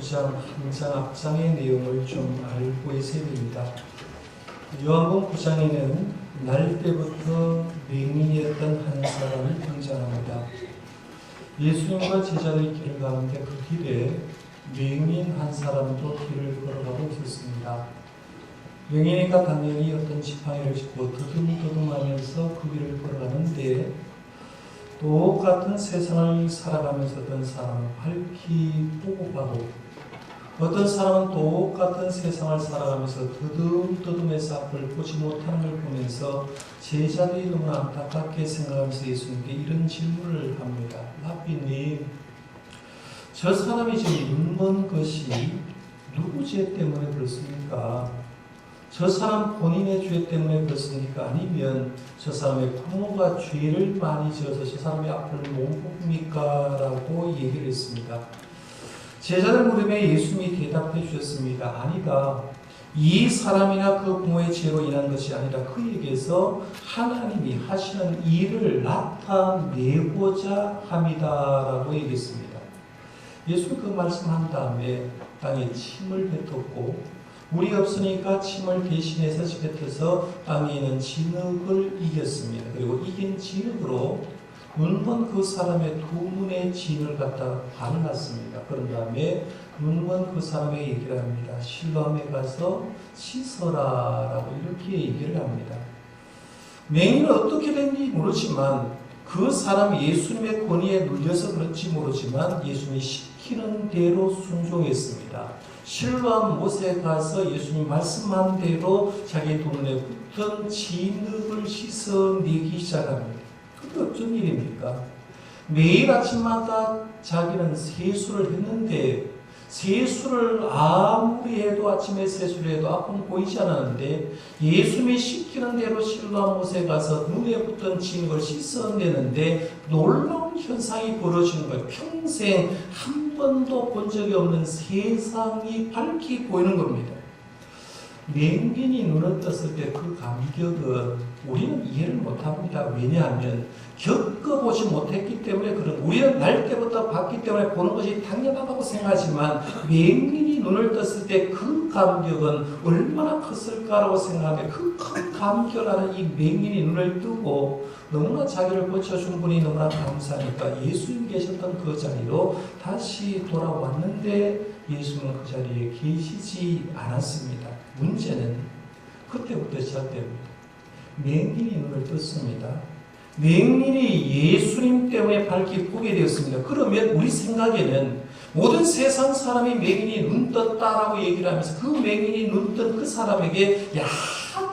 9장 한 장 앞장의 내용을 좀 알고 있어야 됩니다. 요한복음 9장에는 날 때부터 맹인이었던 한 사람이 등장합니다. 예수님과 제자들의 길을 가는데 그 길에 맹인 한 사람도 길을 걸어가고 있었습니다. 맹인이가 당연히 어떤 지팡이를 짚고 더듬더듬하면서 그 길을 걸어가는데 똑같은 세상을 살아가면서 어떤 사람은 밝히 보고 가고 어떤 사람은 똑같은 세상을 살아가면서 더듬더듬해서 앞을 보지 못하는 걸 보면서 제자들이 너무나 안타깝게 생각하면서 예수님께 이런 질문을 합니다. 라비님, 저 사람이 지금 눈먼 것이 누구 죄 때문에 그렇습니까? 저 사람 본인의 죄 때문에 그렇습니까? 아니면 저 사람의 부모가 죄를 많이 지어서 저 사람의 앞을 못 봅니까? 라고 얘기를 했습니다. 제자들 물음에 예수님이 대답해 주셨습니다. 아니다. 이 사람이나 그 부모의 죄로 인한 것이 아니라 그에게서 하나님이 하시는 일을 나타내고자 함이다라고 얘기했습니다. 예수는 그 말씀한 다음에 땅에 침을 뱉었고 물이 없으니까 침을 대신해서 뱉어서 땅에 있는 진흙을 이겼습니다. 그리고 이긴 진흙으로 눈먼 그 사람의 두 문의 진을 갖다 발랐습니다. 그런 다음에 눈먼 그 사람의 얘기를 합니다. 실로암에 가서 씻어라 라고 이렇게 얘기를 합니다. 맹인은 어떻게 된지 모르지만 그 사람이 예수님의 권위에 눌려서 그런지 모르지만 예수님이 시키는 대로 순종했습니다. 실로암 못에 가서 예수님 말씀한 대로 자기 두 눈에 붙은 진흙을 씻어내기 시작합니다. 그게 어쩐 일입니까? 매일 아침마다 자기는 세수를 했는데 세수를 아무리 해도 아침에 세수를 해도 앞은 보이지 않았는데 예수님이 시키는 대로 실로암 못에 가서 눈에 붙던 진흙을 씻어내는데 놀라운 현상이 벌어지는 거예요. 평생 한 번도 본 적이 없는 세상이 밝히 보이는 겁니다. 맹인이 눈을 떴을 때 그 감격은 우리는 이해를 못합니다. 왜냐하면 겪어보지 못했기 때문에 그런 우리는 날 때부터 봤기 때문에 보는 것이 당연하다고 생각하지만 맹인이 눈을 떴을 때 그 감격은 얼마나 컸을까라고 생각하면 그 큰 감격하는 이 맹인이 눈을 뜨고 너무나 자기를 고쳐준 분이 너무나 감사하니까 예수님 계셨던 그 자리로 다시 돌아왔는데 예수님은 그 자리에 계시지 않았습니다. 문제는 그때부터 시작됩니다. 맹인이 눈을 떴습니다. 맹인이 예수님 때문에 밝게 보게 되었습니다. 그러면 우리 생각에는 모든 세상 사람이 맹인이 눈 떴다라고 얘기를 하면서 그 맹인이 눈 뜬 그 사람에게 야,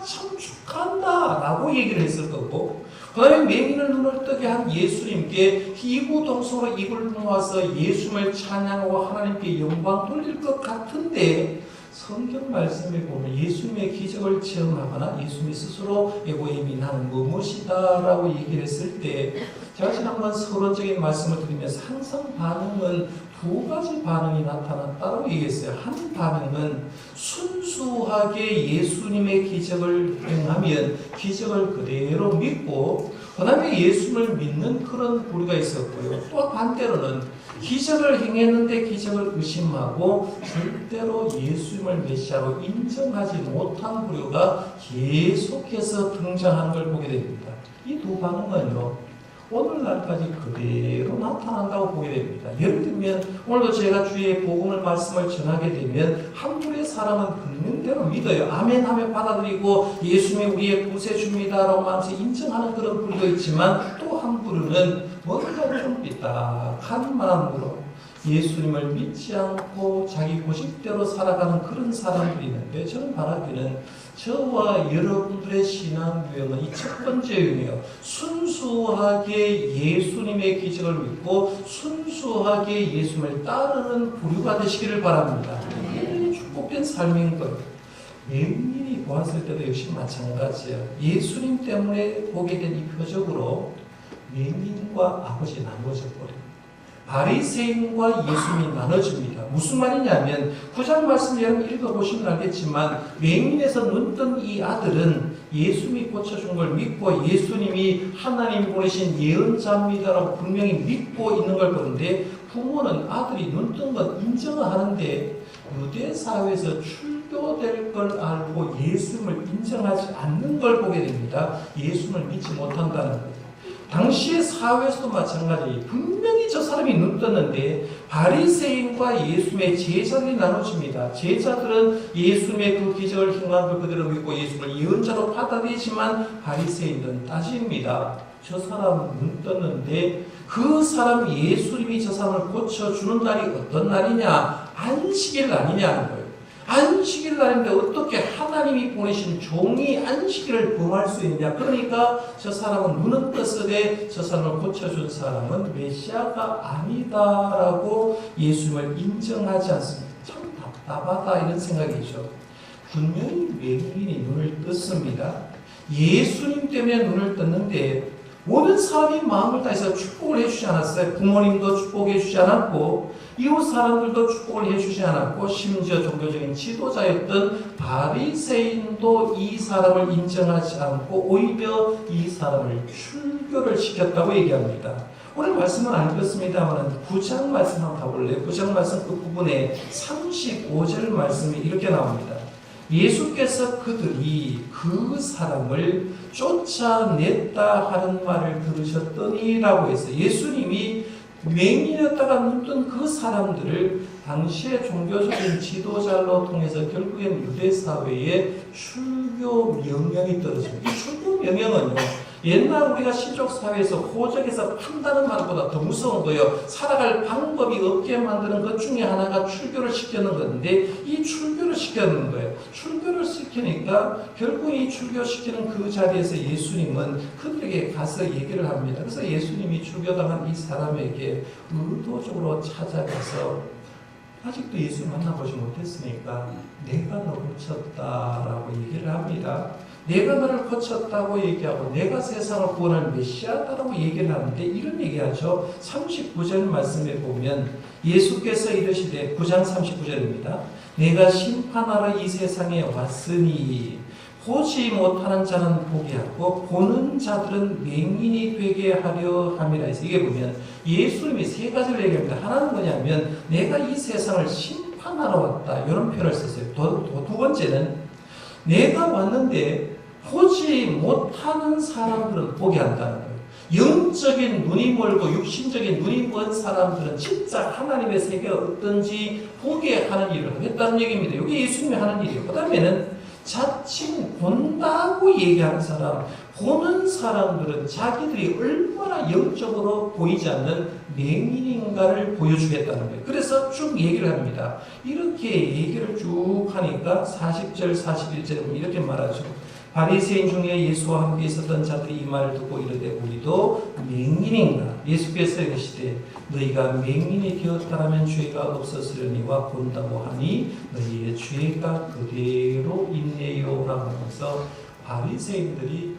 참 축하한다 라고 얘기를 했을 거고 그 다음에 맹인을 눈을 뜨게 한 예수님께 희고동성으로 입을 모아서 예수님을 찬양하고 하나님께 영광 돌릴 것 같은데 성경 말씀에 보면 예수님의 기적을 체험하거나 예수님이 스스로 에고임이 나는 무엇이다 라고 얘기를 했을 때 제가 지난번 서론적인 말씀을 드리면서 항상 반응은 두 가지 반응이 나타났다고 얘기했어요. 한 반응은 순수하게 예수님의 기적을 행하면 기적을 그대로 믿고 그 다음에 예수님을 믿는 그런 부류가 있었고요. 또 반대로는 기적을 행했는데 기적을 의심하고 절대로 예수님을 메시아로 인정하지 못한 부류가 계속해서 등장하는 걸 보게 됩니다. 이 두 반응은요. 오늘날까지 그대로 나타난다고 보게 됩니다. 예를 들면 오늘도 제가 주의 복음을 말씀을 전하게 되면 한 부류의 사람은 듣는 대로 믿어요. 아멘 하며 받아들이고 예수님이 우리의 구세주입니다 라고 하면서 인정하는 그런 부류도 있지만 또 한 부류는 뭔가 좀 삐딱한 마음으로 예수님을 믿지 않고 자기 고집대로 살아가는 그런 사람들이 있는데 저는 바라기는 저와 여러분들의 신앙 유형은 이 첫 번째 유형이에요. 순수하게 예수님의 기적을 믿고 순수하게 예수님을 따르는 부류가 되시기를 바랍니다. 이 축복된 삶인 거예요. 맹인이 보았을 때도 역시 마찬가지예요. 예수님 때문에 보게 된 이 표적으로 맹인과 아버지 나누어져 버려요. 바리새인과 예수님이 나눠집니다. 무슨 말이냐면 9장 말씀 여러분 읽어보시면 알겠지만 맹인에서 눈 뜬 이 아들은 예수님이 고쳐준 걸 믿고 예수님이 하나님 보내신 예언자입니다라고 분명히 믿고 있는 걸 보는데 부모는 아들이 눈 뜬 건 인정을 하는데 유대 사회에서 출교될 걸 알고 예수님을 인정하지 않는 걸 보게 됩니다. 예수님을 믿지 못한다는 거예요. 당시의 사회에서도 마찬가지. 분명히 저 사람이 눈 떴는데 바리새인과 예수님의 제자들이 나눠집니다. 제자들은 예수님의 그 기적을 행한 걸 그대로 믿고 예수를 예언자로 받아들이지만 바리새인들은 따집니다. 저 사람 눈 떴는데 그 사람 예수님이 저 사람을 고쳐주는 날이 어떤 날이냐? 안식일 날이냐는 거예요. 안식일 날인데 어떻게 하나님이 보내신 종이 안식일을 범할 수 있느냐? 그러니까 저 사람은 눈은 떴으되 저 사람을 고쳐준 사람은 메시아가 아니다라고 예수님을 인정하지 않습니다. 참 답답하다 이런 생각이죠. 분명히 외국인이 눈을 떴습니다. 예수님 때문에 눈을 떴는데 모든 사람이 마음을 다해서 축복을 해주지 않았어요. 부모님도 축복해 주지 않았고 이웃 사람들도 축복을 해주지 않았고 심지어 종교적인 지도자였던 바리새인도 이 사람을 인정하지 않고 오히려 이 사람을 출교를 시켰다고 얘기합니다. 오늘 말씀은 안 읽었습니다만 9장 말씀 한번 가볼래요? 9장 말씀 그 부분에 35절 말씀이 이렇게 나옵니다. 예수께서 그들이 그 사람을 쫓아냈다 하는 말을 들으셨더니라고 했어요. 예수님이 맹인이었다가 눈뜬 그 사람들을 당시의 종교적인 지도자로 통해서 결국엔 유대 사회에 출교 명령이 떨어집니다. 이 출교 명령은요, 옛날 우리가 시족 사회에서 호적에서 판다는 말보다 더 무서운 거예요. 살아갈 방법이 없게 만드는 것 중에 하나가 출교를 시키는 건데 이 출교를 시키는 거예요. 출교를 시키니까 결국 이 출교시키는 그 자리에서 예수님은 그들에게 가서 얘기를 합니다. 그래서 예수님이 출교당한 이 사람에게 의도적으로 찾아가서 아직도 예수 만나보지 못했으니까 내가 너 고쳤다라고 얘기를 합니다. 내가 너를 고쳤다고 얘기하고 내가 세상을 구원할 메시아다라고 얘기를 하는데 이런 얘기하죠. 39절 말씀에 보면 예수께서 이르시되 9장 39절입니다. 내가 심판하러 이 세상에 왔으니 보지 못하는 자는 보게 하고 보는 자들은 맹인이 되게 하려 함이라 해서 이게 보면 예수님이 세 가지를 얘기합니다. 하나는 뭐냐면 내가 이 세상을 심판하러 왔다 이런 표현을 썼어요. 두 번째는 내가 왔는데 보지 못하는 사람들은 보게 한다는 거예요. 영적인 눈이 멀고 육신적인 눈이 먼 사람들은 진짜 하나님의 세계가 어떤지 보게 하는 일을 했다는 얘기입니다. 이게 예수님이 하는 일이에요. 그 다음에는 자칭 본다고 얘기하는 사람, 보는 사람들은 자기들이 얼마나 영적으로 보이지 않는 맹인인가를 보여주겠다는 거예요. 그래서 쭉 얘기를 합니다. 이렇게 얘기를 쭉 하니까 40절, 41절에 이렇게 말하죠. 바리새인 중에 예수와 함께 있었던 자들이 이 말을 듣고 이르되 우리도 맹인인가? 예수께서 이르시되 너희가 맹인이 되었다라면 죄가 없었으려니와 본다고 하니 너희의 죄가 그대로 있네요 라고 하면서 바리새인들이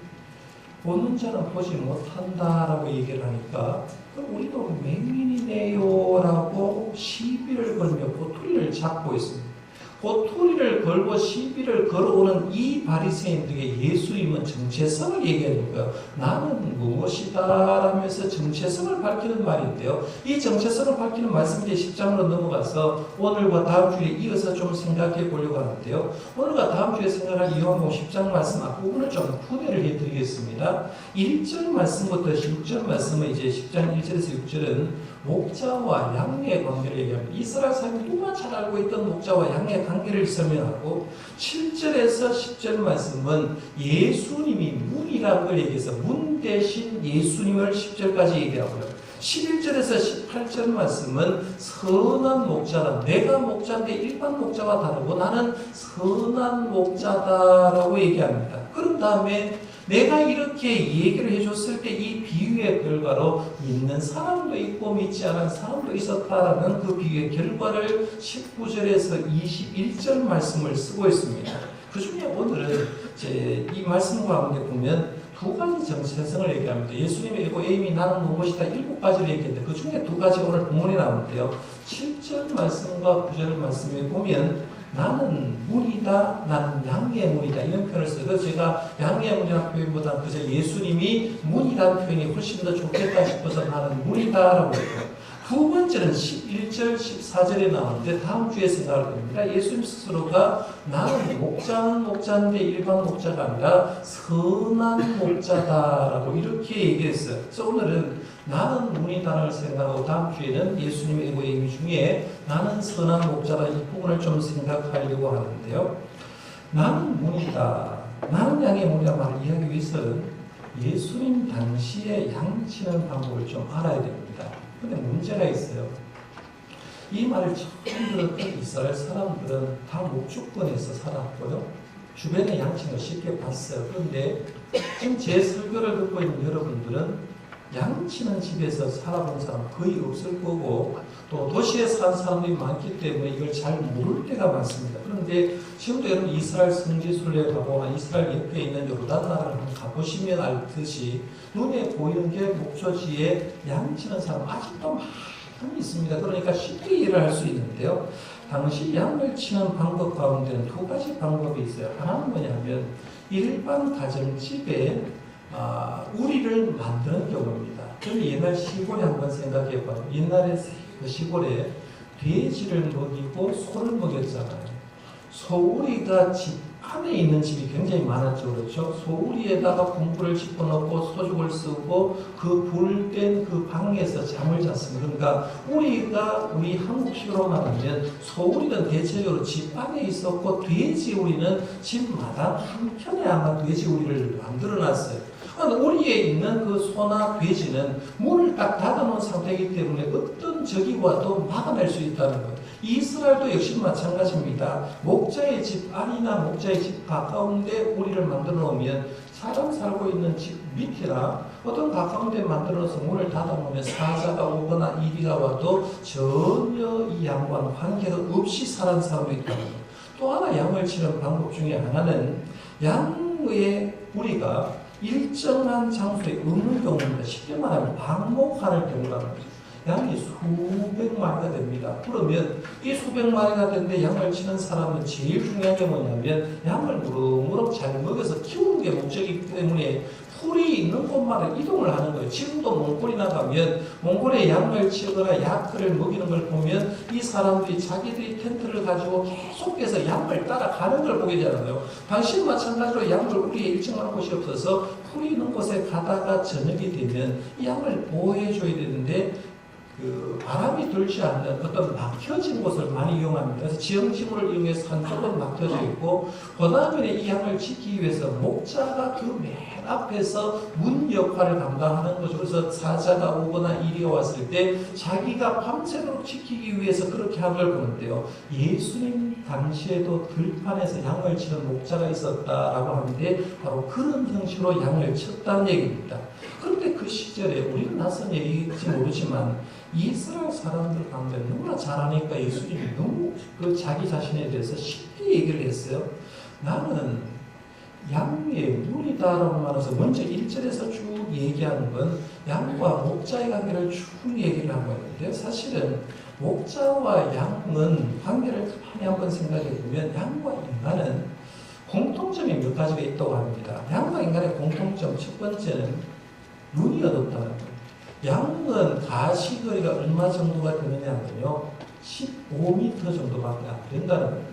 보는 자는 보지 못한다라고 얘기를 하니까 우리도 맹인이네요 라고 시비를 걸며 고투리를 잡고 있습니다. 고투리를 걸고 시비를 걸어오는 이 바리새인들에게 예수님은 정체성을 얘기하는 거예요. 나는 무엇이다 라면서 정체성을 밝히는 말인데요. 이 정체성을 밝히는 말씀이 10장으로 넘어가서 오늘과 다음 주에 이어서 좀 생각해 보려고 하는데요. 오늘과 다음 주에 생각할 요한복음 10장 말씀 앞부분을 좀 분해를 해드리겠습니다. 1절 말씀부터 6절 말씀은 이제 10장 1절에서 6절은 목자와 양의 관계를 얘기합니다. 이스라엘 사람이 누구나 잘 알고 있던 목자와 양의 관계를 설명하고 7절에서 10절 말씀은 예수님이 문이라는 걸 얘기해서 문 대신 예수님을 10절까지 얘기하고요. 11절에서 18절 말씀은 선한 목자다. 내가 목자인데 일반 목자와 다르고 나는 선한 목자다라고 얘기합니다. 그런 다음에 내가 이렇게 얘기를 해줬을 때 이 비유의 결과로 믿는 사람도 있고 믿지 않은 사람도 있었다라는 그 비유의 결과를 19절에서 21절 말씀을 쓰고 있습니다. 그 중에 오늘은 이제 이 말씀 가운데 보면 두 가지 정체성을 얘기합니다. 예수님의 에고에임이 나는 무엇이다 7가지를 얘기했는데 그 중에 두 가지 오늘 본문에 나오는데요. 7절 말씀과 9절 말씀에 보면 나는 문이다, 나는 양의 문이다 이런 표현을 써서 제가 양의 문이라는 표현보다 그저 예수님이 문이라는 표현이 훨씬 더 좋겠다 싶어서 나는 문이다 라고 했고 두 번째는 11절, 14절에 나오는데 다음 주에 생각할 겁니다. 예수님 스스로가 나는 목자인데 일반 목자가 아니라 선한 목자다라고 이렇게 얘기했어요. 그래서 오늘은 나는 문이다를 생각하고 다음 주에는 예수님의 얘기 중에 나는 선한 목자다 이 부분을 좀 생각하려고 하는데요. 나는 문이다. 나는 양의 문이다 말을 이해하기 위해서는 예수님 당시에 양치는 방법을 좀 알아야 됩니다. 근데 문제가 있어요. 이 말을 처음 들었던 이스라엘 사람들은 다 목축권에서 살았고요. 주변에 양치는 걸 쉽게 봤어요. 그런데 지금 제 설교를 듣고 있는 여러분들은 양치는 집에서 살아본 사람 거의 없을 거고 또 도시에 사는 사람들이 많기 때문에 이걸 잘 모를 때가 많습니다. 그런데 지금도 여러분 이스라엘 성지순례에 가거나 이스라엘 옆에 있는 요르단나라를 한번 가보시면 알듯이 눈에 보이는 게 목초지에 양치는 사람 아직도 많이 있습니다. 그러니까 쉽게 이해를 할 수 있는데요. 당시 양을 치는 방법 가운데는 두 가지 방법이 있어요. 하나는 뭐냐면 일반 가정집에 우리를 만드는 경우입니다. 저는 옛날 시골에 한번 생각해봐요. 옛날에 그 시골에 돼지를 먹이고 소를 먹였잖아요. 소우리가 집 안에 있는 집이 굉장히 많았죠. 그렇죠? 소우리에다가 군불을 집어넣고 소죽을 쓰고 그 불 땐 그 방에서 잠을 잤습니다. 그러니까 우리 한국식으로 말하면 소우리는 대체적으로 집 안에 있었고 돼지우리는 집 마당 한켠에 아마 돼지우리를 만들어놨어요. 우리에 있는 그 소나 돼지는 문을 딱 닫아놓은 상태이기 때문에 어떤 적이 와도 막아낼 수 있다는 거예요. 이스라엘도 역시 마찬가지입니다. 목자의 집 안이나 목자의 집 가까운데 우리를 만들어 놓으면 사람 살고 있는 집 밑이나 어떤 가까운 데 만들어 놓아서 문을 닫아 놓으면 사자가 오거나 이리가 와도 전혀 이 양과는 관계가 없이 사는 사람도 있다는 거예요. 또 하나 양을 치는 방법 중에 하나는 양의 우리가 일정한 장소에 없는 경우입니다. 쉽게 말하면 방목하는 경우라는 거죠. 양이 수백 마리가 됩니다. 그러면 이 수백 마리가 되는데 양을 치는 사람은 제일 중요한 게 뭐냐면 양을 무럭무럭 잘 먹여서 키우는 게 목적이기 때문에 풀이 있는 곳마다 이동을 하는 거예요. 지금도 몽골이나 가면 몽골에 양을 치거나 약을 먹이는 걸 보면 이 사람들이 자기들이 텐트를 가지고 계속해서 양을 따라가는 걸 보게 되잖아요. 당신 마찬가지로 양을 우리에 일정한 곳이 없어서 풀이 있는 곳에 가다가 저녁이 되면 이 양을 보호해줘야 되는데 바람이 들지 않는 어떤 막혀진 곳을 많이 이용합니다. 그래서 지형지물을 이용해서 한쪽은 막혀져 있고 그 다음에 이 양을 지키기 위해서 목자가 그 맨 앞에서 문 역할을 감당하는 거죠. 그래서 사자가 오거나 이리가 왔을 때 자기가 밤새도록 지키기 위해서 그렇게 한 걸 보는데요. 예수님 당시에도 들판에서 양을 치는 목자가 있었다라고 하는데 바로 그런 형식으로 양을 쳤다는 얘기입니다. 그런데 그 시절에 우리는 낯선 얘기일지 모르지만 이스라엘 사람들 가운데 너무나 잘하니까 예수님이 너무 그 자기 자신에 대해서 쉽게 얘기를 했어요. 나는 양의 문이다라고 말해서 먼저 1절에서 쭉 얘기하는 건 양과 목자의 관계를 쭉 얘기를 하고 있는데 사실은 목자와 양은 관계를 가만히 한번 생각해 보면 양과 인간은 공통점이 몇 가지가 있다고 합니다. 양과 인간의 공통점 첫 번째는 눈이 어둡다는 거예요. 양은 가시거리가 얼마 정도가 되느냐면요 15m 정도밖에 안 된다는 거예요.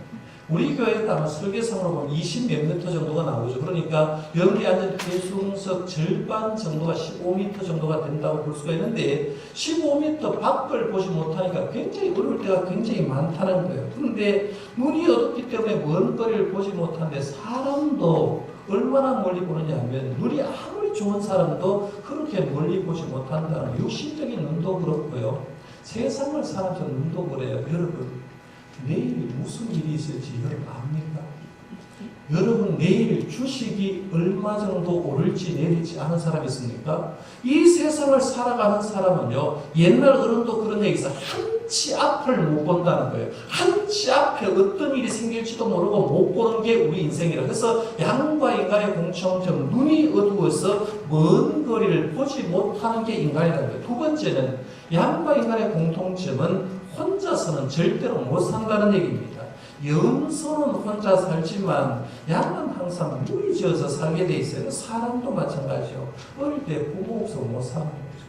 우리 교회가 아마 설계상으로 보면 20몇 미터 정도가 나오죠. 그러니까 여기 앉은 대숭석 절반 정도가 15m 정도가 된다고 볼 수가 있는데 15m 밖을 보지 못하니까 굉장히 어려울 때가 굉장히 많다는 거예요. 그런데 눈이 어둡기 때문에 먼 거리를 보지 못하는데 사람도 얼마나 멀리 보느냐 하면 눈이 아무리 좋은 사람도 그렇게 멀리 보지 못한다는 육신적인 눈도 그렇고요. 세상을 사는 눈도 그래요. 여러분 내일 무슨 일이 있을지 여러분 압니까? 여러분 내일 주식이 얼마 정도 오를지 내릴지 아는 사람이 있습니까? 이 세상을 살아가는 사람은요 옛날 어른도 그런 얘기 있어요. 한치 앞을 못 본다는 거예요. 한치 앞에 어떤 일이 생길지도 모르고 못 보는 게 우리 인생이라. 그래서 양과 인간의 공통점 눈이 어두워서 먼 거리를 보지 못하는 게 인간이라는 거예요. 두 번째는 양과 인간의 공통점은 혼자서는 절대로 못 산다는 얘기입니다. 염소는 혼자 살지만 양은 항상 무리지어서 살게 돼 있어요. 사람도 마찬가지요. 어릴 때 부모 없어 못 사는 거죠.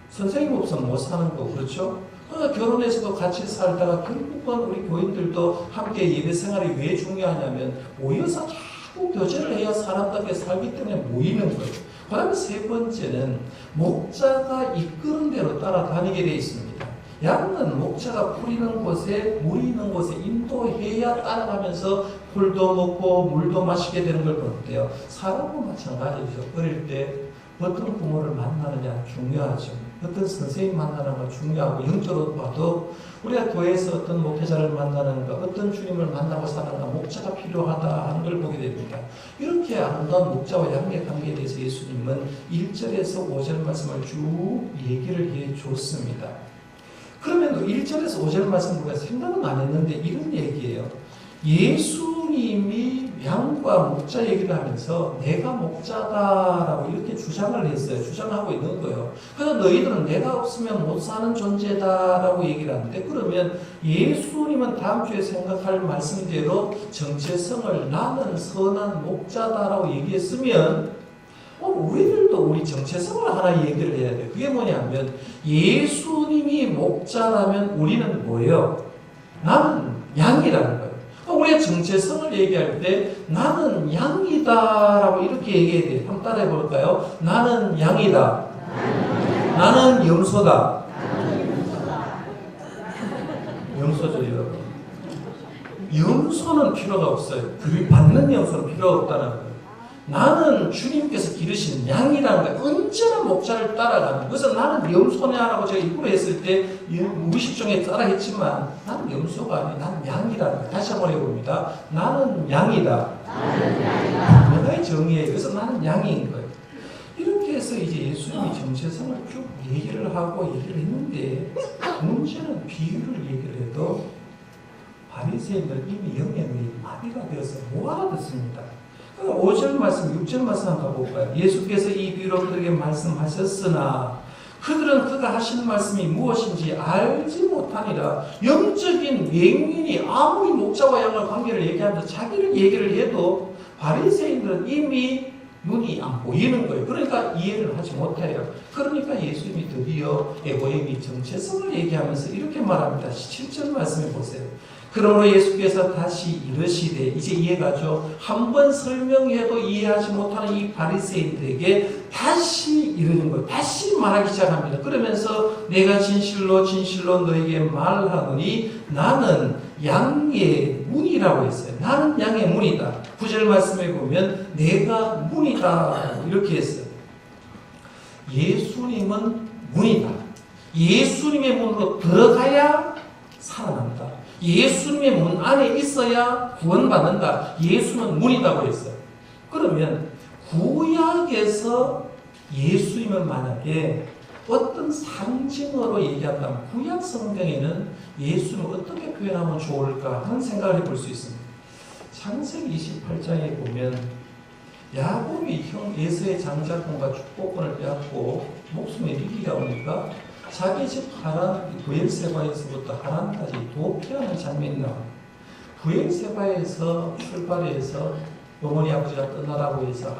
선생님 없으면 못 사는 거, 그렇죠? 결혼해서도 같이 살다가 결국은 우리 교인들도 함께 예배 생활이 왜 중요하냐면 모여서 자꾸 교제를 해야 사람답게 살기 때문에 모이는 거예요. 그 다음에 세 번째는 목자가 이끄는 대로 따라다니게 되어 있습니다. 양은 목자가 뿌리는 곳에 물 있는 곳에 인도해야 따라가면서 풀도 먹고 물도 마시게 되는 걸 보는데요. 사람도 마찬가지죠. 어릴 때 어떤 부모를 만나느냐 중요하죠. 어떤 선생님 만나는 거 중요하고 영적으로 봐도 우리가 교회에서 어떤 목회자를 만나는 거 어떤 주님을 만나고 살아가 목자가 필요하다 하는 걸 보게 됩니다. 이렇게 아름다운 목자와 양의 관계에 대해서 예수님은 1절에서 5절 말씀을 쭉 얘기를 해 줬습니다. 그러면 1절에서 5절 말씀 우리가 생각은 안 했는데 이런 얘기예요. 예수님이 양과 목자 얘기를 하면서 내가 목자다라고 이렇게 주장을 했어요. 주장하고 있는 거예요. 그래서 너희들은 내가 없으면 못 사는 존재다라고 얘기를 하는데 그러면 예수님은 다음 주에 생각할 말씀대로 정체성을 나는 선한 목자다라고 얘기했으면 우리들도 우리 정체성을 하나 얘기를 해야 돼요. 그게 뭐냐면 예수님이 목자라면 우리는 뭐예요? 나는 양이라는 거예요. 우리가 정체성을 얘기할 때 나는 양이다라고 이렇게 얘기해야 돼요. 한번 따라해 볼까요? 나는 양이다. 나는 염소다. 염소죠, 여러분. 염소는 필요가 없어요. 받는 염소는 필요가 없다는 거예요. 나는 주님께서 기르신 양이라는 거예요. 언제나 목자를 따라가는. 그래서 나는 염소냐라고 제가 입으로 했을 때 무의식 중에 따라했지만 나는 염소가 아니라 나는 양이라는 거예요. 다시 한번 해봅니다. 나는 양이다. 내가의 정의예요. 그래서 나는 양인 거예요. 이렇게 해서 이제 예수님이 정체성을 쭉 얘기를 하고 얘기를 했는데 문제는 비유를 얘기를 해도 바리새인들 이미 영의 눈이 마비가 되어서 못 알아듣습니다. 5절 말씀, 6절 말씀 한번 가볼까요? 예수께서 이 비유로 그들에게 말씀하셨으나 그들은 그가 하신 말씀이 무엇인지 알지 못하니라. 영적인 맹인이 아무리 목자와 양의 관계를 얘기하면서 자기를 얘기를 해도 바리새인들은 이미 눈이 안 보이는 거예요. 그러니까 이해를 하지 못해요. 그러니까 예수님이 드디어 에고임이 정체성을 얘기하면서 이렇게 말합니다. 7절 말씀해 보세요. 그러므로 예수께서 다시 이르시되 이제 이해가죠. 한 번 설명해도 이해하지 못하는 이 바리새인들에게 다시 이르는 거예요. 다시 말하기 시작합니다. 그러면서 내가 진실로 진실로 너에게 말하노니 나는 양의 문이라고 했어요. 나는 양의 문이다. 9절 말씀에 보면 내가 문이다 이렇게 했어요. 예수님은 문이다. 예수님의 문으로 들어가야 살아난다. 예수님의 문 안에 있어야 구원받는다. 예수는 문이라고 했어요. 그러면 구약에서 예수님은 만약에 어떤 상징으로 얘기한다면 구약 성경에는 예수님을 어떻게 표현하면 좋을까 하는 생각을 해볼 수 있습니다. 창세기 28장에 보면 야곱이 형 에서의 장자권과 축복권을 빼앗고 목숨에 위기가 오니까 자기 집 하란, 부엘세바에서부터 하란까지 도피하는 장면이 나옵니다. 부엘세바에서 출발해서 어머니 아버지가 떠나라고 해서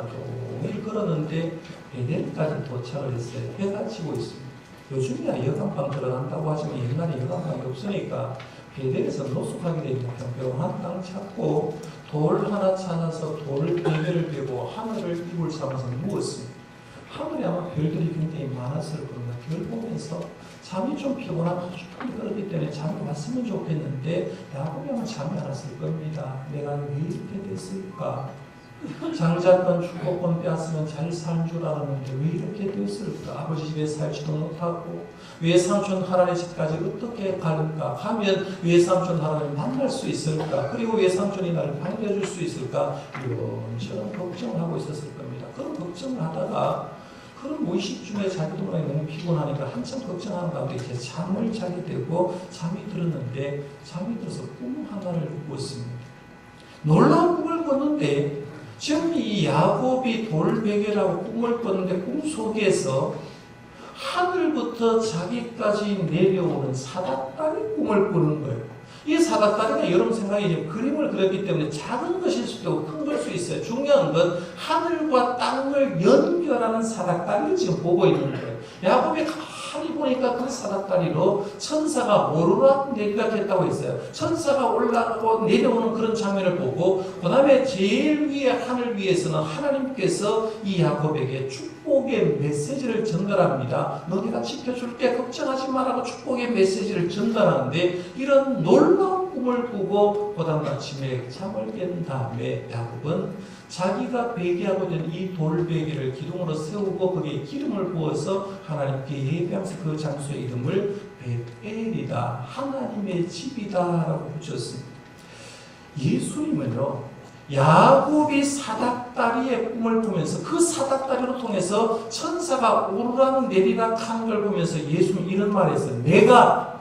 종일 걸었는데 베델까지 도착을 했어요. 해가 지고 있습니다. 요즘이야 여간방 들어간다고 하지만 옛날에 여간방이 없으니까 베델에서 노숙하게 됩니다. 평평한 땅 찾고 돌 하나 찾아서 돌 4개를 베고 하늘을 이불 삼아서 누웠습니다. 하늘에 아마 별들이 굉장히 많았을 겁니다. 별 보면서 잠이 좀 피곤하고 충분히 그렇기 때문에 잠이 왔으면 좋겠는데 야곱이 아마 잠이 안 왔을 겁니다. 내가 왜 이렇게 됐을까? 장자권 축복권 빼앗으면 잘 살 줄 알았는데 왜 이렇게 됐을까? 아버지 집에 살지도 못하고 외삼촌 할아버지 집까지 어떻게 갈까? 가면 외삼촌 할아버지 만날 수 있을까? 그리고 외삼촌이 나를 반겨줄 수 있을까? 이런저런 걱정을 하고 있었을 겁니다. 그런 걱정을 하다가 그런 무의식 중에 자기도 모르게 너무 피곤하니까 한참 걱정하는 가운데 이제 잠을 자게 되고 잠이 들었는데 잠이 들어서 꿈 하나를 꿨습니다. 놀라운 꿈을 꿨는데 지금 이 야곱이 돌베개라고 꿈을 꿨는데 꿈 속에서 하늘부터 자기까지 내려오는 사닥다리 꿈을 꾸는 거예요. 이 사닥다리가 여러분 생각에 이제 그림을 그렸기 때문에 작은 것일 수도 있고 큰 걸 수 있어요. 중요한 건 하늘과 땅을 연결하는 사닥다리를 지금 보고 있는 거예요. 야곱이 가만히 보니까 그 사닥다리로 천사가 오르락 내리락 했다고 했어요. 천사가 올라가고 내려오는 그런 장면을 보고 그 다음에 제일 위에 하늘 위에서는 하나님께서 이 야곱에게 축복의 메시지를 전달합니다. 너희가 지켜줄게 걱정하지 말라고 축복의 메시지를 전달하는데 이런 놀라운 꿈을 꾸고 그 다음 아침에 잠을 깬 다음에 야곱은 자기가 베개하고 있는 이 돌베개를 기둥으로 세우고 거기에 기름을 부어서 하나님께 예배하면서 그 장소의 이름을 벳엘이다, 하나님의 집이다 라고 붙였습니다. 예수님은요, 야곱이 사닥다리의 꿈을 보면서 그 사닥다리로 통해서 천사가 오르락 내리락 하는 걸 보면서 예수님이 이런 말을 했어요. 내가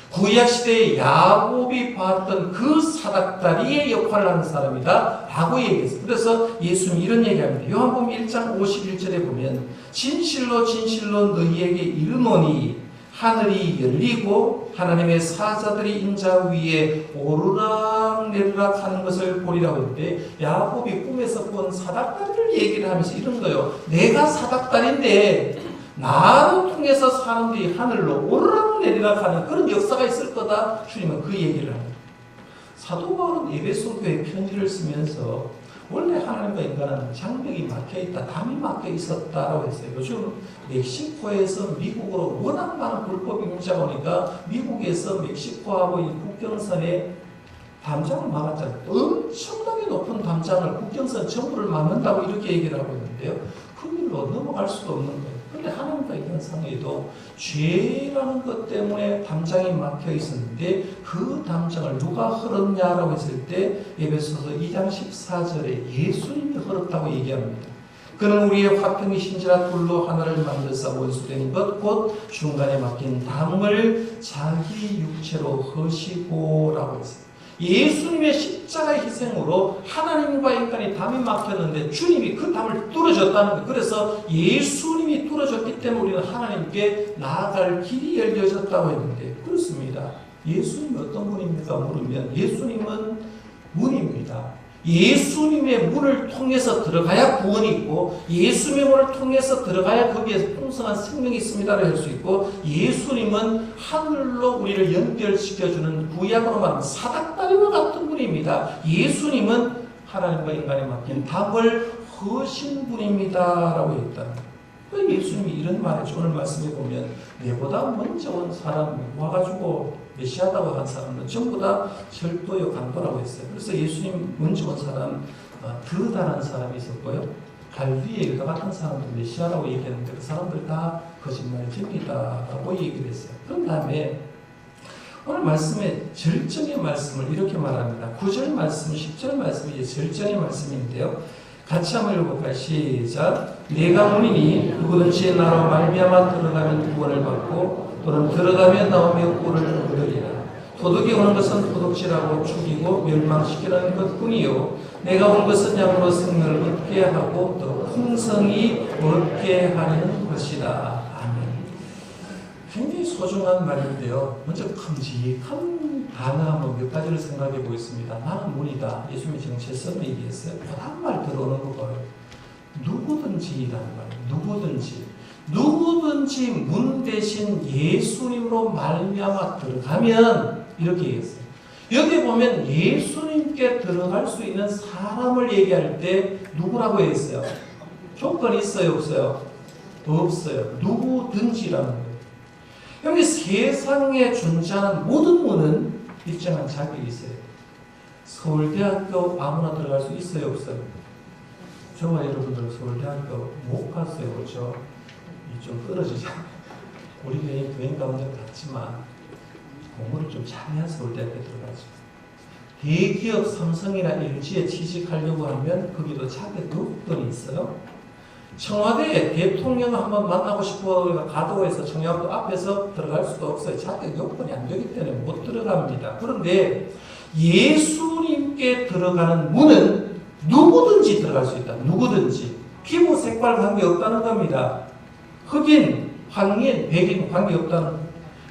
구약시대에 야곱이 봤던 그 사닥다리의 역할을 하는 사람이다 라고 얘기했어요. 그래서 예수님이 이런 얘기합니다. 요한복음 1장 51절에 보면 진실로 진실로 너희에게 이르노니 하늘이 열리고 하나님의 사자들이 인자 위에 오르락 내리락 하는 것을 보리라고 했는데 야곱이 꿈에서 본 사닥다리를 얘기를 하면서 이런 거예요. 내가 사닥다리인데 나를 통해서 사람들이 하늘로 오르락 내리락 하는 그런 역사가 있을 거다. 주님은 그 얘기를 합니다. 사도 바울은 에베소 교회에 편지를 쓰면서 원래 하나님과 인간은 장벽이 막혀있다, 담이 막혀 있었다라고 했어요. 요즘 멕시코에서 미국으로 워낙 많은 불법 이민자가 오니까 미국에서 멕시코하고 이 국경선에 담장을 막았잖아요. 엄청나게 높은 담장을 국경선 전부를 막는다고 이렇게 얘기를 하고 있는데요. 그 길로 넘어갈 수도 없는 거예요. 그런데 하나님과 인간 사이에도 죄라는 것 때문에 담장이 막혀 있었는데 그 담장을 누가 흘렀냐라고 했을 때 에베소서 2장 14절에 예수님이 흘렀다고 얘기합니다. 그는 우리의 화평이 신지라 둘로 하나를 만들사 원수된 것 곧 중간에 막힌 담을 자기 육체로 허시고 라고 했어요. 예수님의 십자가의 희생으로 하나님과 인간이 담이 막혔는데 주님이 그 담을 뚫어줬다는 거예요. 그래서 예수님이 뚫어줬기 때문에 우리는 하나님께 나아갈 길이 열려졌다고 했는데 그렇습니다. 예수님이 어떤 분입니까? 물으면 예수님은 문입니다. 예수님의 문을 통해서 들어가야 구원이 있고 예수님의 문을 통해서 들어가야 거기에 풍성한 생명이 있습니다를 할 수 있고 예수님은 하늘로 우리를 연결시켜주는 구약으로 말하면 사닥다리와 같은 분입니다. 예수님은 하나님과 인간에 맡긴 답을 허신 분입니다 라고 했다. 예수님이 이런 말했죠. 오늘 말씀에 보면 내보다 먼저 온 사람이 와가지고 메시아다고 한 사람은 전부 다 절도요 강도라고 했어요. 그래서 예수님 먼저 온 사람 더 다른 사람이 있었고요. 갈리의 유다 같은 사람들 메시아라고 얘기했는데 그 사람들 다 거짓말쟁이다라고 얘기를 했어요. 그런 다음에 오늘 말씀의 절정의 말씀을 이렇게 말합니다. 9절 말씀, 10절 말씀이 이제 절정의 말씀인데요. 같이 한번 읽어볼까요? 시작. 내가 문이니 누구든지 나로 말미암아 들어가면 구원을 받고 또는 들어가면 나오며 꿀을 얻으리라. 도둑이 오는 것은 도둑질하고 죽이고 멸망시키는 것뿐이요 내가 온 것은 양으로 생명을 얻게 하고 또 풍성히 얻게 하는 것이다. 아멘. 굉장히 소중한 말인데요. 먼저 큼직한 단어 몇 가지를 생각해 보겠습니다. 나는 문이다. 예수님이 정체성을 얘기했어요. 그다음 말 들어오는 거 봐요. 누구든지라는 말. 누구든지 문 대신 예수님으로 말미암아 들어가면 이렇게 얘기했어요. 여기 보면 예수님께 들어갈 수 있는 사람을 얘기할 때 누구라고 했어요? 조건이 있어요, 없어요? 없어요. 누구든지라는 거예요. 여기 세상에 존재하는 모든 문은 일정한 자격이 있어요. 서울대학교 아무나 들어갈 수 있어요, 없어요? 저와 여러분들 서울대학교 못 갔어요, 그렇죠? 좀 떨어지잖아요. 우리 교인 가운데 갔지만 공부를 좀 잘해야 서울대학교에 들어가죠. 대기업 삼성이나 LG에 취직하려고 하면 거기도 자격 요건이 있어요. 청와대에 대통령을 한번 만나고 싶어 가도 해서 청와대 앞에서 들어갈 수도 없어요. 자격 요건이 안 되기 때문에 못 들어갑니다. 그런데 예수님께 들어가는 문은 누구든지 들어갈 수 있다. 누구든지. 피부 색깔 관계없다는 겁니다. 흑인, 황인, 백인 관계없다는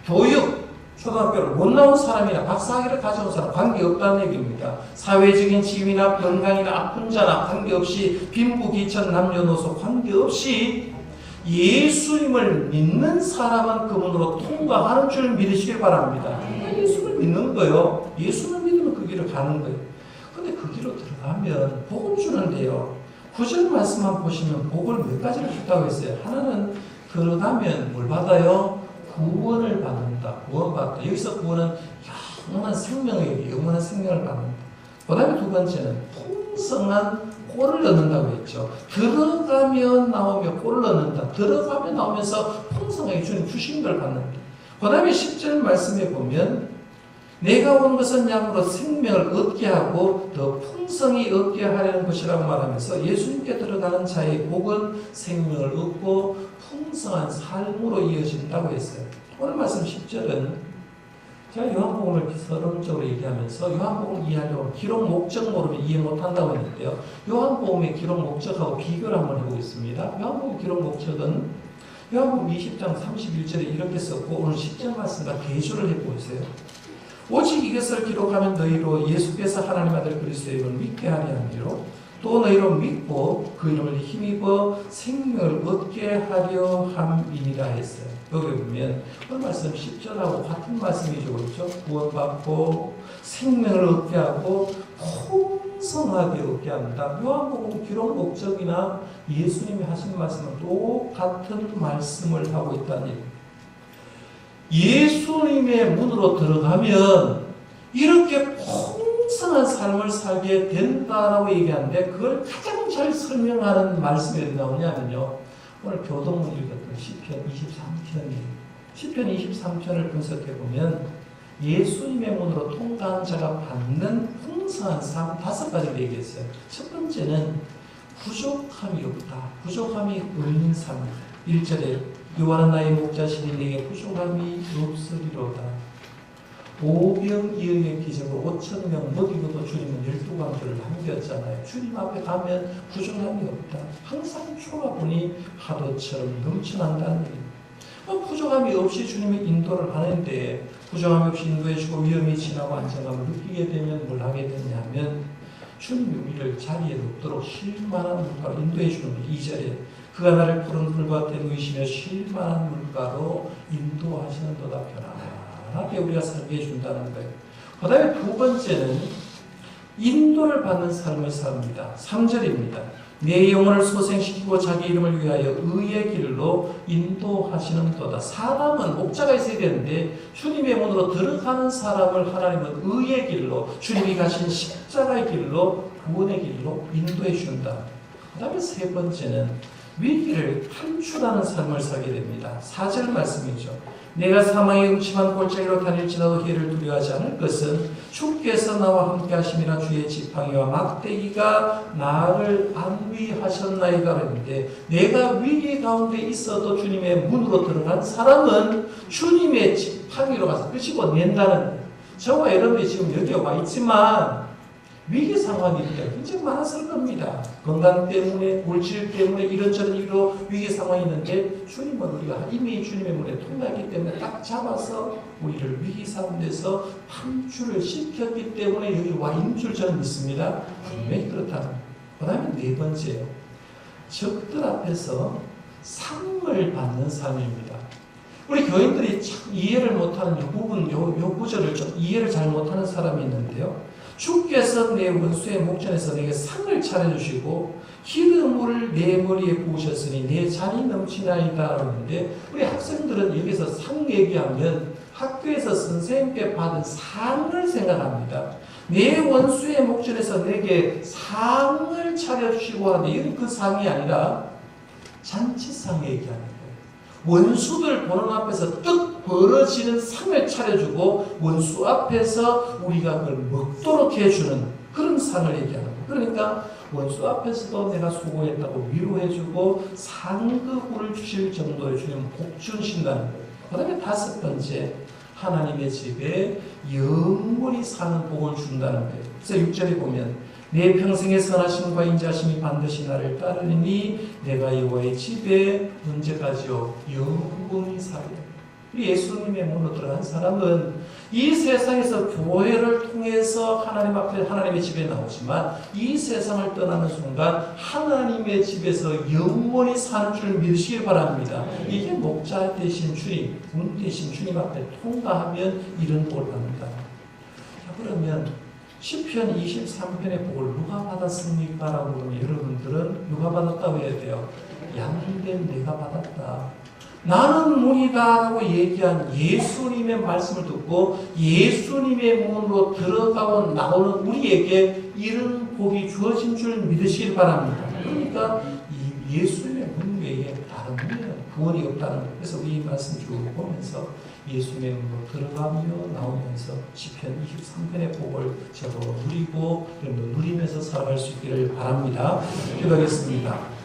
교육, 초등학교를 못 나온 사람이나 박사학위를 가져온 사람 관계없다는 얘기입니다. 사회적인 지위나 건강이나 아픈 자나 관계없이 빈부귀천 남녀노소 관계없이 예수님을 믿는 사람은 그 문으로 통과하는 줄 믿으시길 바랍니다. 예수를 믿는 거요. 예수를 믿으면 그 길을 가는 거예요. 근데 그 길로 들어가면 복을 주는데요. 9절 말씀만 보시면 복을 몇 가지를 줬다고 했어요. 하나는 들어가면 뭘 받아요? 구원을 받는다. 구원받다. 여기서 구원은 영원한 생명에게 영원한 생명을 받는다. 그 다음에 두 번째는 풍성한 꼴을 얻는다고 했죠. 들어가면 나오면 꼴을 얻는다. 들어가면 나오면서 풍성하게 주님 주신 걸 받는다. 그 다음에 10절 말씀에 보면 내가 온 것은 양으로 생명을 얻게 하고 더 풍성히 얻게 하려는 것이라고 말하면서 예수님께 들어가는 자의 복은 생명을 얻고 풍성한 삶으로 이어진다고 했어요. 오늘 말씀 10절은 제가 요한복음을 서론적으로 얘기하면서 요한복음을 이해하려고 기록 목적 모르면 이해 못한다고 했는데요. 요한복음의 기록 목적하고 비교를 한번 해보겠습니다. 요한복음 기록 목적은 요한복음 20장 31절에 이렇게 썼고 오늘 10절 말씀과 대조를 해보세요. 오직 이것을 기록하면 너희로 예수께서 하나님 아들 그리스도의 이름을 믿게 하리 함이로 또 너희로 믿고 그 이름을 힘입어 생명을 얻게 하려 함이니라 했어요. 여기 보면 오늘 말씀 10절하고 같은 말씀이죠. 그렇죠? 구원받고 생명을 얻게 하고 풍성하게 얻게 합니다. 요한복음 기록 목적이나 예수님이 하신 말씀은 똑같은 말씀을 하고 있다는 얘기입니다. 예수님의 문으로 들어가면 이렇게 풍성한 삶을 살게 된다라고 얘기하는데 그걸 가장 잘 설명하는 말씀이 어디 나오냐면요. 오늘 교동문 읽었던 시편 23편이에요. 시편 23편을 분석해보면 예수님의 문으로 통과한 자가 받는 풍성한 삶 5가지를 얘기했어요. 첫 번째는 부족함이 없다. 부족함이 없는 삶입니다. 1절에 요한은 나의 목자시니 내게 부족함이 없으리로다. 오병이어의 기적으로 5,000명 먹이고도 주님은 12광주를 남겼잖아요. 주님 앞에 가면 부족함이 없다. 항상 초가분이 파도처럼 넘쳐난다는 얘기입니다. 부족함이 없이 주님의 인도를 하는데 부족함이 없이 인도해주고 위험이 지나고 안정감을 느끼게 되면 뭘 하게 되냐면 주님이 우리를 자리에 놓도록 쉴만한 물가로 인도해 주는 거예요. 2절에 그가 나를 푸른 풀밭에 누이시며 쉴만한 물가로 인도하시는도다. 편안하게 우리가 살게 해준다는 거예요. 그 다음에 두 번째는 인도를 받는 삶을 삽니다. 3절입니다. 내 영혼을 소생시키고 자기 이름을 위하여 의의 길로 인도하시는도다. 사람은 목자가 있어야 되는데 주님의 문으로 들어가는 사람을 하나님은 의의 길로 주님이 가신 십자가의 길로 구원의 길로 인도해 준다. 그 다음에 세 번째는 위기를 탈출하는 삶을 살게 됩니다. 4절 말씀이죠. 내가 사망의 음침한 골짜기로 다닐지라도 해를 두려워하지 않을 것은 주께서 나와 함께 하심이라. 주의 지팡이와 막대기가 나를 안위하셨나이다 했는데 내가 위기 가운데 있어도 주님의 문으로 들어간 사람은 주님의 지팡이로 가서 끄집어 낸다는 거예요. 저와 여러분이 지금 여기에 와 있지만 위기 상황이 굉장히 많았을 겁니다. 건강 때문에, 물질 때문에 이런저런 이유로 위기 상황이 있는데 주님은 우리가 이미 주님의 문에 통하기 때문에 딱 잡아서 우리를 위기 상황에서 탈출을 시켰기 때문에 여기 와 있는 줄 저는 믿습니다. 분명히 그렇다는 거예요. 그 다음에 네 번째요. 적들 앞에서 상을 받는 삶입니다. 우리 교인들이 참 이해를 못하는 이 부분, 요 구절을 좀 이해를 잘 못하는 사람이 있는데요. 주께서 내 원수의 목전에서 내게 상을 차려주시고 기름을 내 머리에 부으셨으니 내 잔이 넘치나이다 하는데 우리 학생들은 여기서 상 얘기하면 학교에서 선생님께 받은 상을 생각합니다. 내 원수의 목전에서 내게 상을 차려주시고 하는데 이건 그 상이 아니라 잔치상 얘기하는 거예요. 원수들 보는 앞에서 뜻 벌어지는 상을 차려주고 원수 앞에서 우리가 그걸 먹도록 해주는 그런 상을 얘기하는 거예요. 그러니까 원수 앞에서도 내가 수고했다고 위로해주고 상급을 주실 정도의 주님 복 주신다는 거예요. 그 다음에 다섯 번째, 하나님의 집에 영원히 사는 복을 준다는 거예요. 그래서 6절에 보면 내 평생의 선하심과 인자심이 반드시 나를 따르니 내가 여호와의 집에 언제까지요? 영원히 살리라. 우리 예수님의 문으로 들어간 사람은 이 세상에서 교회를 통해서 하나님 앞에 하나님의 집에 나오지만 이 세상을 떠나는 순간 하나님의 집에서 영원히 사는 줄 믿으시길 바랍니다. 이게 목자 되신 주님, 문 되신 주님 앞에 통과하면 이런 복을 받는다. 자, 그러면 시편 23편의 복을 누가 받았습니까? 라고 그러면 여러분들은 누가 받았다고 해야 돼요? 양된 내가 받았다. 나는 문이다 라고 얘기한 예수님의 말씀을 듣고 예수님의 문으로 들어가고 나오는 우리에게 이런 복이 주어진 줄 믿으시길 바랍니다. 그러니까 이 예수님의 문 외에 다른 문에는 구원이 없다는 것. 그래서 우리 이 말씀 쭉 보면서 예수님의 문으로 들어가며 나오면서 시편 23편의 복을 저도 누리고 누리면서 살아갈 수 있기를 바랍니다. 기도하겠습니다.